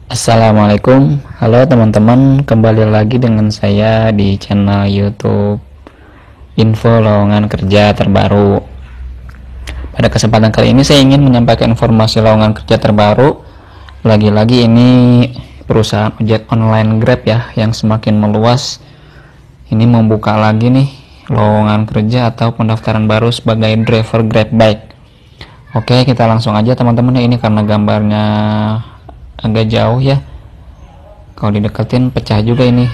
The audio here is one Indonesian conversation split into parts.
Assalamualaikum, halo teman-teman, kembali lagi dengan saya di channel YouTube Info Lowongan Kerja Terbaru. Pada kesempatan kali ini saya ingin menyampaikan informasi lowongan kerja terbaru. Lagi-lagi ini perusahaan ojek online Grab ya, yang semakin meluas. Ini membuka lagi nih lowongan kerja atau pendaftaran baru sebagai driver Grab Bike. Oke, kita langsung aja teman-teman ya. Ini karena gambarnya agak jauh ya, kalau dideketin pecah juga ini,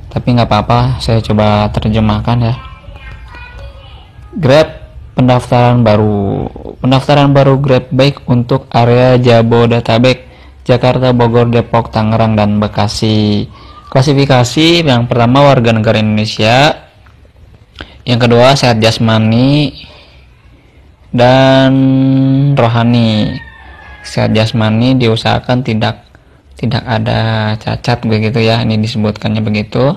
tapi nggak apa-apa, saya coba terjemahkan ya. Grab pendaftaran baru Grab Bike untuk area Jabodetabek, Jakarta, Bogor, Depok, Tangerang, dan Bekasi. Klasifikasi yang pertama warga negara Indonesia, yang kedua sehat jasmani dan rohani. Sehat jasmani diusahakan tidak ada cacat begitu ya, ini disebutkannya begitu.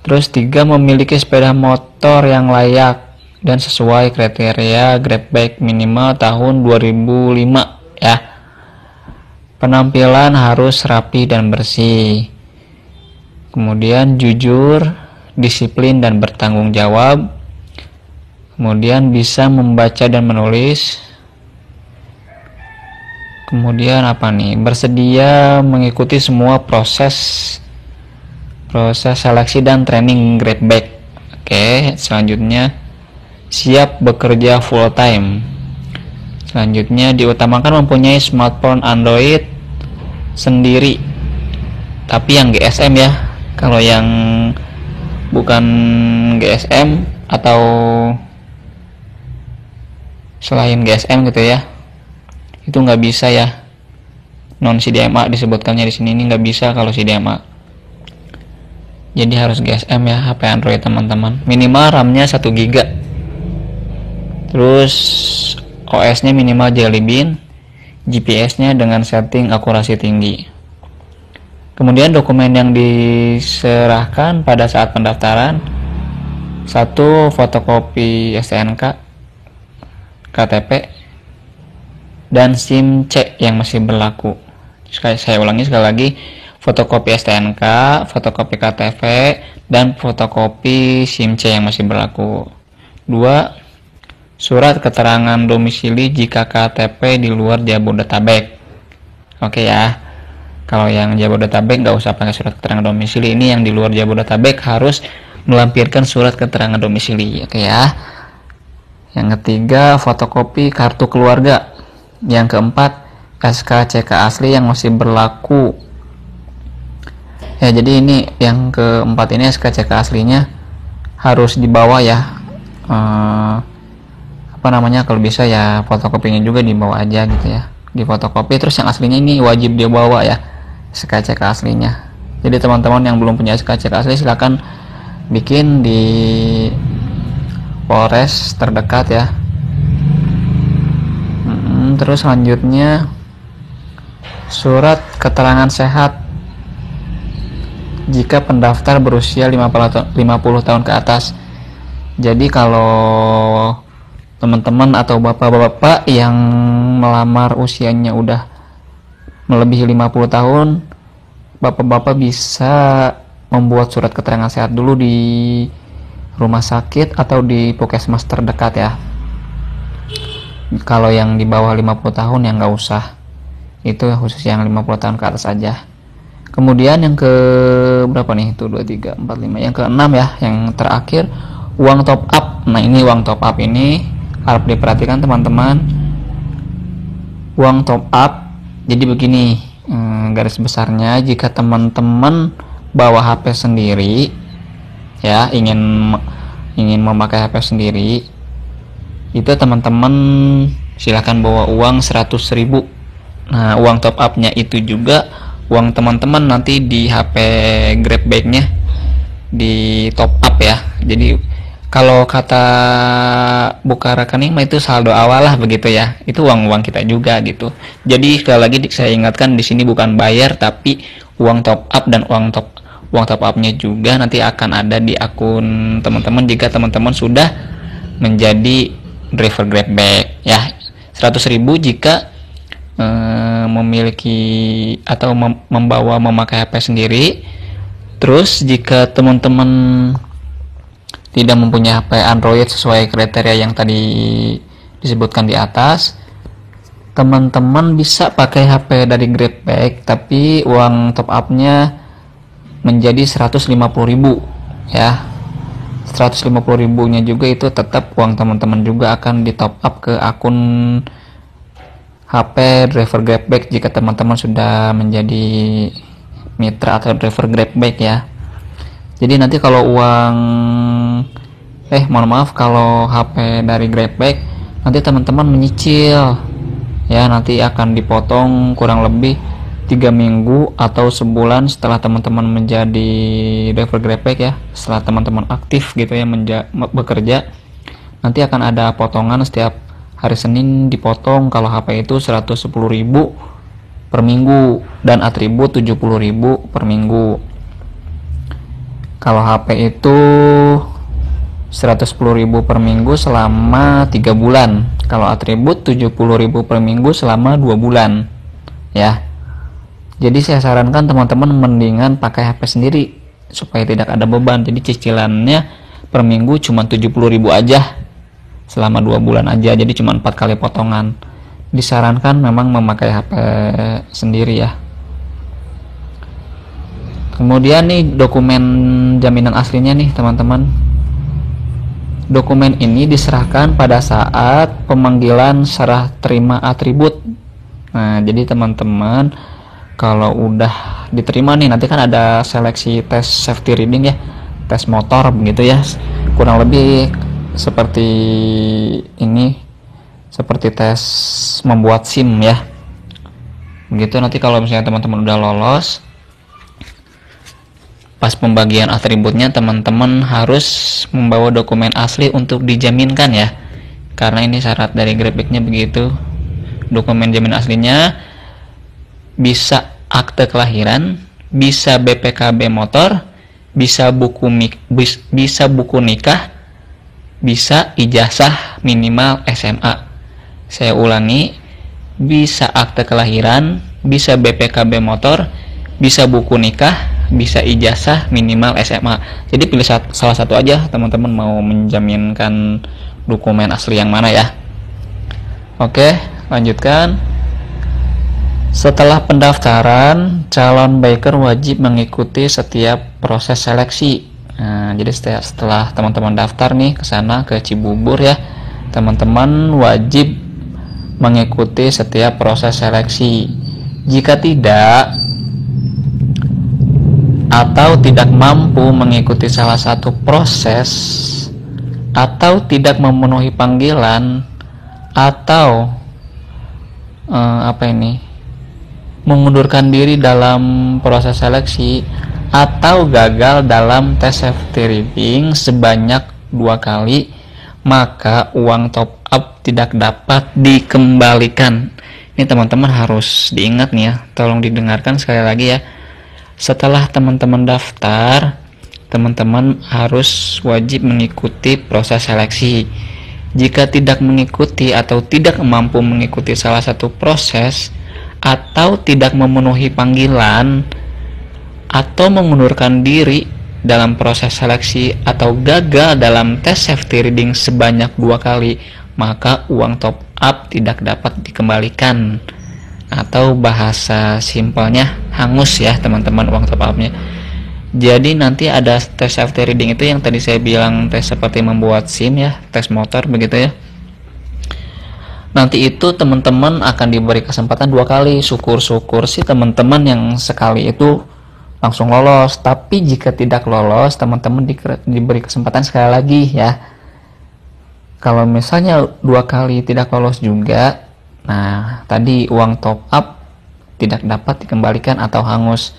Terus 3, memiliki sepeda motor yang layak dan sesuai kriteria Grab Bike minimal tahun 2005 ya. Penampilan harus rapi dan bersih. Kemudian jujur, disiplin dan bertanggung jawab. Kemudian bisa membaca dan menulis. Kemudian apa nih? Bersedia mengikuti semua proses seleksi dan training Grab Bike. Oke, selanjutnya siap bekerja full time. Selanjutnya diutamakan mempunyai smartphone Android sendiri, tapi yang GSM ya. Kalau yang bukan GSM atau selain GSM gitu ya, itu nggak bisa ya, non CDMA disebutkannya di sini. Ini nggak bisa kalau CDMA, jadi harus GSM ya, HP Android teman-teman. Minimal RAM-nya 1 GB, terus OS-nya minimal Jelly Bean, GPS-nya dengan setting akurasi tinggi. Kemudian dokumen yang diserahkan pada saat pendaftaran: 1, fotokopi STNK, KTP, dan SIM C yang masih berlaku. Saya ulangi sekali lagi: fotokopi STNK, fotokopi KTP, dan fotokopi SIM C yang masih berlaku. 2, surat keterangan domisili jika KTP di luar Jabodetabek. Oke ya, kalau yang Jabodetabek nggak usah pakai surat keterangan domisili. Ini yang di luar Jabodetabek harus melampirkan surat keterangan domisili. Oke ya. Yang ketiga, fotokopi kartu keluarga. Yang keempat, SKCK asli yang masih berlaku. Ya, jadi ini yang keempat ini SKCK aslinya harus dibawa ya. Kalau bisa ya fotokopinya juga dibawa aja gitu ya. Di fotokopi, terus yang aslinya ini wajib dia bawa ya, SKCK aslinya. Jadi teman-teman yang belum punya SKCK asli silakan bikin di Polres terdekat ya. Terus selanjutnya surat keterangan sehat jika pendaftar berusia 50 tahun ke atas. Jadi kalau teman-teman atau bapak-bapak yang melamar usianya udah melebihi 50 tahun, bapak-bapak bisa membuat surat keterangan sehat dulu di rumah sakit atau di puskesmas terdekat ya. Kalau yang di bawah 50 tahun yang nggak usah, itu khusus yang 50 tahun ke atas aja. Kemudian yang ke berapa nih, itu 2, 3, 4, 5, yang ke-6 ya, yang terakhir, uang top up. Nah, ini uang top up ini harus diperhatikan teman-teman. Uang top up, jadi begini garis besarnya: jika teman-teman bawa HP sendiri ya, ingin memakai HP sendiri, itu teman-teman silahkan bawa uang 100.000. Nah, uang top up-nya itu juga uang teman-teman nanti di HP Grab Bike-nya di top up ya. Jadi kalau kata buka rekening mah itu saldo awal lah begitu ya. Itu uang kita juga gitu. Jadi sekali lagi saya ingatkan, di sini bukan bayar tapi uang top up, dan uang top up-nya juga nanti akan ada di akun teman-teman jika teman-teman sudah menjadi driver Grab Bike ya. 100.000 jika memiliki atau membawa memakai HP sendiri. Terus jika teman-teman tidak mempunyai HP Android sesuai kriteria yang tadi disebutkan di atas, teman-teman bisa pakai HP dari Grabback, tapi uang top up-nya menjadi 150.000 ya. 150.000-nya juga itu tetap uang teman-teman juga akan di top up ke akun HP driver Grabback jika teman-teman sudah menjadi mitra atau driver Grabback ya. Jadi nanti kalau kalau HP dari Grabback nanti teman-teman menyicil ya, nanti akan dipotong kurang lebih 3 minggu atau sebulan setelah teman-teman menjadi driver Grabback ya, setelah teman-teman aktif gitu ya bekerja, nanti akan ada potongan setiap hari Senin dipotong kalau HP itu 110.000 per minggu dan atribut 70.000 per minggu. Kalau HP itu 110.000 per minggu selama 3 bulan. Kalau atribut 70.000 per minggu selama 2 bulan. Ya. Jadi saya sarankan teman-teman mendingan pakai HP sendiri supaya tidak ada beban. Jadi cicilannya per minggu cuma 70.000 aja. Selama 2 bulan aja. Jadi cuma 4 kali potongan. Disarankan memang memakai HP sendiri ya. Kemudian nih dokumen jaminan aslinya nih teman-teman. Dokumen ini diserahkan pada saat pemanggilan serah terima atribut. Nah, jadi teman-teman kalau udah diterima nih, nanti kan ada seleksi tes safety reading ya, tes motor begitu ya. Kurang lebih seperti ini, seperti tes membuat SIM ya. Begitu nanti kalau misalnya teman-teman udah lolos, pas pembagian atributnya teman-teman harus membawa dokumen asli untuk dijaminkan ya, karena ini syarat dari Grabback-nya begitu. Dokumen jaminan aslinya bisa akte kelahiran, bisa BPKB motor, bisa buku nikah, bisa ijazah minimal SMA. Saya ulangi, bisa akte kelahiran, bisa BPKB motor, bisa buku nikah, bisa ijazah minimal SMA. Jadi pilih salah satu aja teman-teman mau menjaminkan dokumen asli yang mana ya. Oke, lanjutkan. Setelah pendaftaran, calon biker wajib mengikuti setiap proses seleksi. Nah, jadi setelah teman-teman daftar nih ke sana ke Cibubur ya, teman-teman wajib mengikuti setiap proses seleksi. Jika tidak atau tidak mampu mengikuti salah satu proses atau tidak memenuhi panggilan atau mengundurkan diri dalam proses seleksi atau gagal dalam tes safety reading sebanyak 2 kali, maka uang top up tidak dapat dikembalikan. Ini teman-teman harus diingat nih ya, tolong didengarkan sekali lagi ya. Setelah teman-teman daftar, teman-teman harus wajib mengikuti proses seleksi. Jika tidak mengikuti atau tidak mampu mengikuti salah satu proses atau tidak memenuhi panggilan atau mengundurkan diri dalam proses seleksi atau gagal dalam tes safety reading sebanyak 2 kali, maka uang top up tidak dapat dikembalikan, atau bahasa simpelnya hangus ya teman-teman uang top upnya. Jadi nanti ada tes safety reading itu yang tadi saya bilang, tes seperti membuat SIM ya, tes motor begitu ya. Nanti itu teman-teman akan diberi kesempatan 2 kali. Syukur-syukur sih teman-teman yang sekali itu langsung lolos. Tapi jika tidak lolos, teman-teman diberi kesempatan sekali lagi ya. Kalau misalnya 2 kali tidak lolos juga, nah tadi uang top up tidak dapat dikembalikan atau hangus.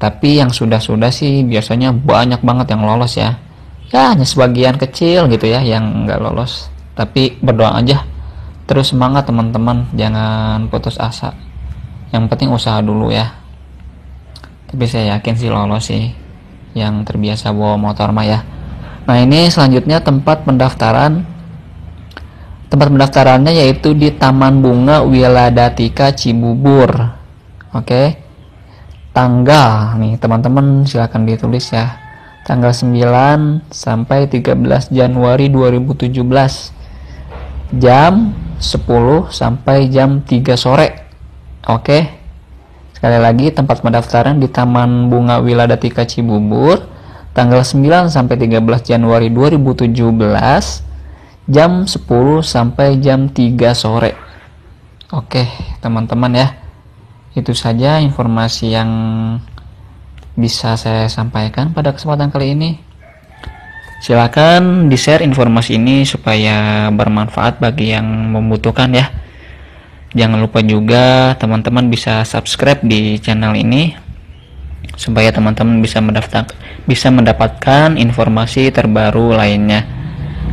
Tapi yang sudah-sudah sih biasanya banyak banget yang lolos ya. Ya hanya sebagian kecil gitu ya yang nggak lolos. Tapi berdoa aja. Terus semangat teman-teman, jangan putus asa. Yang penting usaha dulu ya. Tapi saya yakin sih lolos sih, yang terbiasa bawa motor mah ya. Nah ini selanjutnya tempat pendaftaran. Tempat pendaftarannya yaitu di Taman Bunga Wiladatika Cibubur. Oke. Tanggal nih teman-teman silakan ditulis ya. Tanggal 9 sampai 13 Januari 2017. Jam 10 sampai jam 3 sore. Oke. Sekali lagi tempat pendaftaran di Taman Bunga Wiladatika Cibubur. Tanggal 9 sampai 13 Januari 2017. Jam 10 sampai jam 3 sore. Oke teman-teman ya, itu saja informasi yang bisa saya sampaikan pada kesempatan kali ini. Silakan di-share informasi ini supaya bermanfaat bagi yang membutuhkan ya. Jangan lupa juga teman-teman bisa subscribe di channel ini supaya teman-teman bisa mendapatkan informasi terbaru lainnya.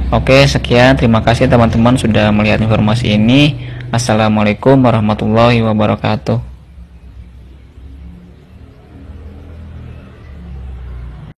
Oke, sekian. Terima kasih teman-teman sudah melihat informasi ini. Assalamualaikum warahmatullahi wabarakatuh.